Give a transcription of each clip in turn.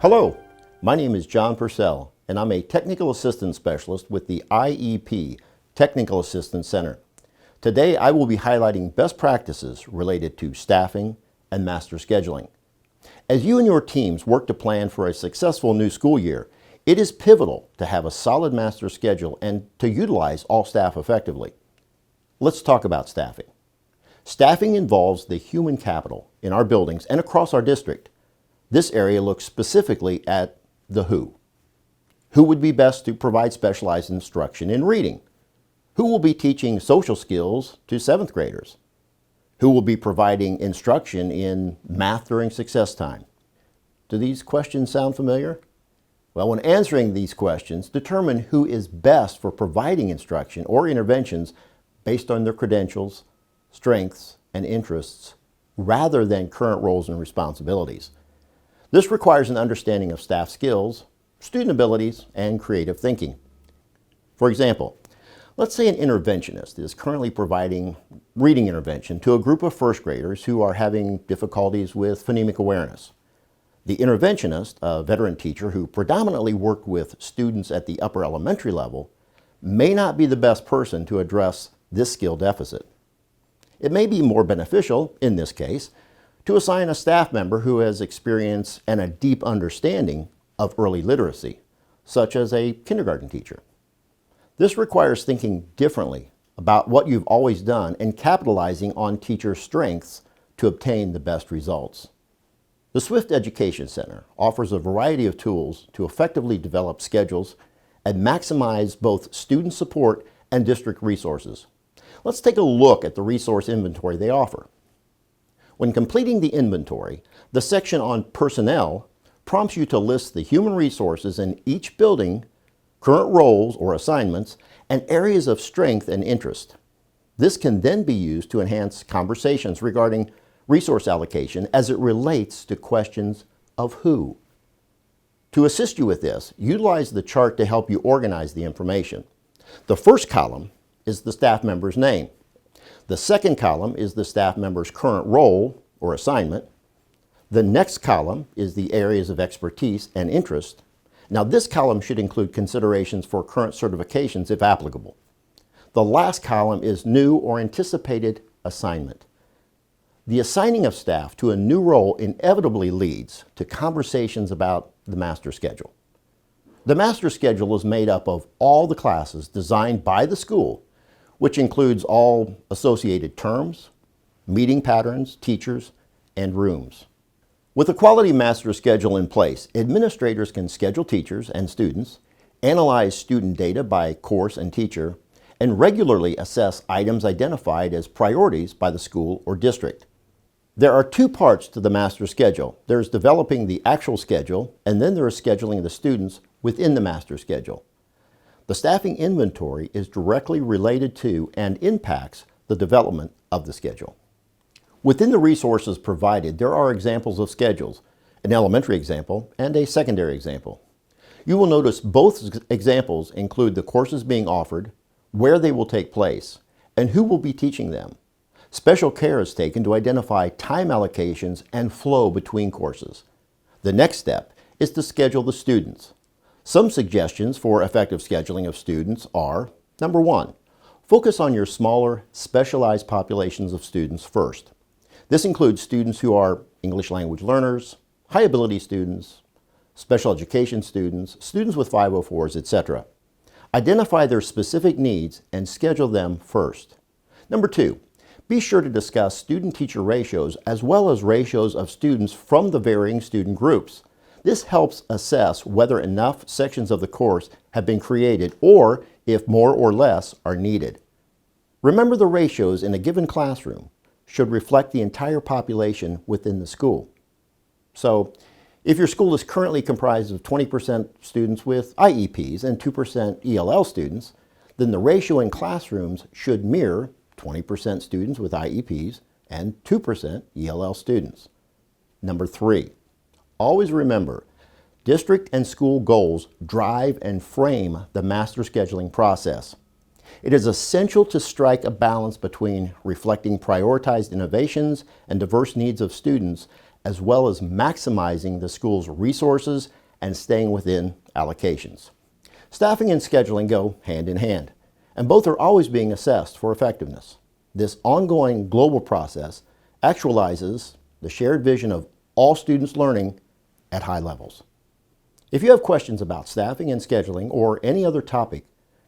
Hello, my name is John Purcell, and I'm a Technical Assistance Specialist with the IEP Technical Assistance Center. Today I will be highlighting best practices related to staffing and master scheduling. As you and your teams work to plan for a successful new school year, it is pivotal to have a solid master schedule and to utilize all staff effectively. Let's talk about staffing. Staffing involves the human capital in our buildings and across our district. This area looks specifically at the who. Who would be best to provide specialized instruction in reading? Who will be teaching social skills to 7th graders? Who will be providing instruction in math during success time? Do these questions sound familiar? Well, when answering these questions, determine who is best for providing instruction or interventions based on their credentials, strengths, and interests, rather than current roles and responsibilities. This requires an understanding of staff skills, student abilities, and creative thinking. For example, let's say an interventionist is currently providing reading intervention to a group of first graders who are having difficulties with phonemic awareness. The interventionist, a veteran teacher who predominantly worked with students at the upper elementary level, may not be the best person to address this skill deficit. It may be more beneficial, in this case, to assign a staff member who has experience and a deep understanding of early literacy, such as a kindergarten teacher. This requires thinking differently about what you've always done and capitalizing on teachers' strengths to obtain the best results. The Swift Education Center offers a variety of tools to effectively develop schedules and maximize both student support and district resources. Let's take a look at the resource inventory they offer. When completing the inventory, the section on personnel prompts you to list the human resources in each building, current roles or assignments, and areas of strength and interest. This can then be used to enhance conversations regarding resource allocation as it relates to questions of who. To assist you with this, utilize the chart to help you organize the information. The first column is the staff member's name. The second column is the staff member's current role or assignment. The next column is the areas of expertise and interest. Now this column should include considerations for current certifications if applicable. The last column is new or anticipated assignment. The assigning of staff to a new role inevitably leads to conversations about the master schedule. The master schedule is made up of all the classes designed by the school, which includes all associated terms, meeting patterns, teachers, and rooms. With a quality master schedule in place, administrators can schedule teachers and students, analyze student data by course and teacher, and regularly assess items identified as priorities by the school or district. There are two parts to the master schedule. There's developing the actual schedule, and then there is scheduling the students within the master schedule. The staffing inventory is directly related to and impacts the development of the schedule. Within the resources provided, there are examples of schedules, an elementary example and a secondary example. You will notice both examples include the courses being offered, where they will take place, and who will be teaching them. Special care is taken to identify time allocations and flow between courses. The next step is to schedule the students. Some suggestions for effective scheduling of students are, number one, focus on your smaller, specialized populations of students first. This includes students who are English language learners, high ability students, special education students, students with 504s, etc. Identify their specific needs and schedule them first. Number two, be sure to discuss student-teacher ratios as well as ratios of students from the varying student groups. This helps assess whether enough sections of the course have been created or if more or less are needed. Remember, the ratios in a given classroom should reflect the entire population within the school. So, if your school is currently comprised of 20% students with IEPs and 2% ELL students, then the ratio in classrooms should mirror 20% students with IEPs and 2% ELL students. Number three, always remember, district and school goals drive and frame the master scheduling process. It is essential to strike a balance between reflecting prioritized innovations and diverse needs of students, as well as maximizing the school's resources and staying within allocations. Staffing and scheduling go hand in hand, and both are always being assessed for effectiveness. This ongoing global process actualizes the shared vision of all students learning at high levels. If you have questions about staffing and scheduling or any other topic,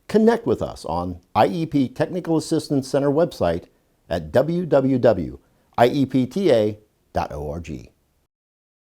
connect with us on IEP Technical Assistance Center website at www.iepta.org.